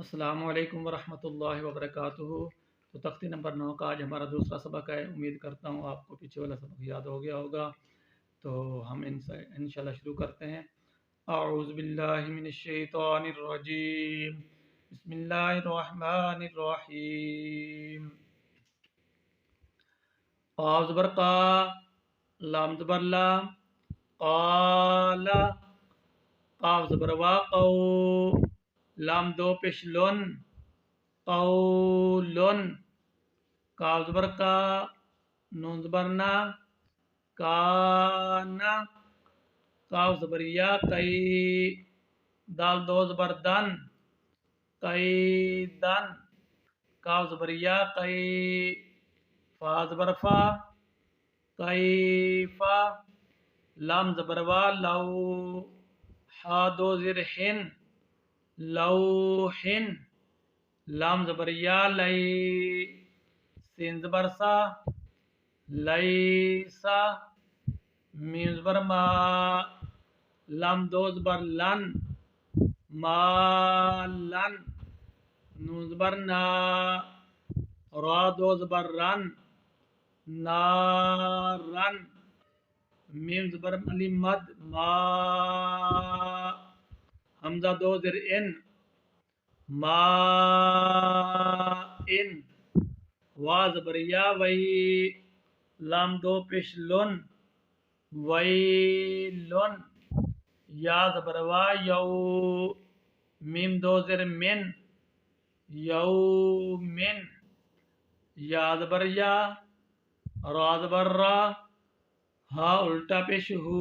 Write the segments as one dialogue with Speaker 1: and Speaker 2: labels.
Speaker 1: السلام علیکم ورحمۃ اللہ وبرکاتہ۔ تو تختی نمبر 9 کا آج ہمارا دوسرا سبق ہے۔ امید کرتا ہوں آپ کو پیچھے والا سبق یاد ہو گیا ہوگا، تو ہم انشاءاللہ شروع کرتے ہیں۔ اعوذ باللہ من الشیطان الرجیم، بسم اللہ الرحمن الرحیم۔ قاف زبر قا، لام زبر لا، قال، قاف زبر وا قو، لام دو پیش لن، قولن، کاف زبر کا، نون زبر نا، کانا، کاف زبر یا کئی، دال دو زبر دن، قیدن، کاف زبر یا کئی، فا زبر فا، کیفا، لام زبر وا لو، حا دو زر حن، لوحن، لام زبر یا لئی، سین زبر سا، لیسا، میم زبر ما، لام دو زبر لن، مالن، نون زبر نا، را دو زبر رن، نارن، میم زبر علی مد، ما، حمزہ دو زر ان، ما ان، وا زبر یا وئی، لام دو پیش لن، ویلن، یا زبر وا یو، میم دو زر من، یومن، یا زبر یا، را زبر را، ہا الٹا پیش ہو،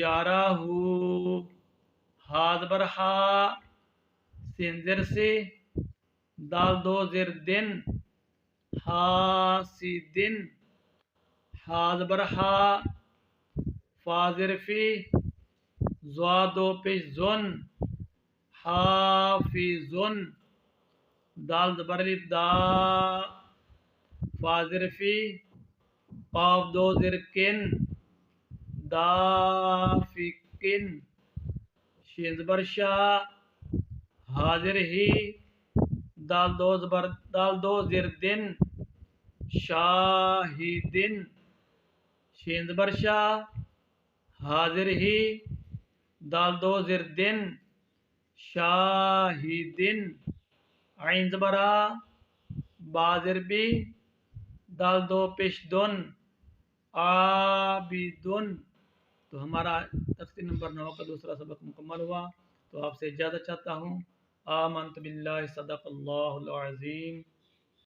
Speaker 1: یارا ہو، ہا زبر ہا، سین زر سے، دال دو زر دن، حاسدن، ہا زبر ہا، فا زر فی، زوا دو پیش زن، حافظن، دال زبر الف دا، فا زر فی، قاف دو زر کن، دافکن، شین زبر شا، حاضر ہی، دال دو زر دن، شاہدن، شین زبر شا، حاضر ہی، دال دو زر دن، شاہدن، عین زبر آ، با زر بی، دال دو پیش دن، عابدن۔ تو ہمارا تختی نمبر 9 کا دوسرا سبق مکمل ہوا۔ تو آپ سے اجازت چاہتا ہوں۔ آمنت باللہ، صدق اللہ العظیم۔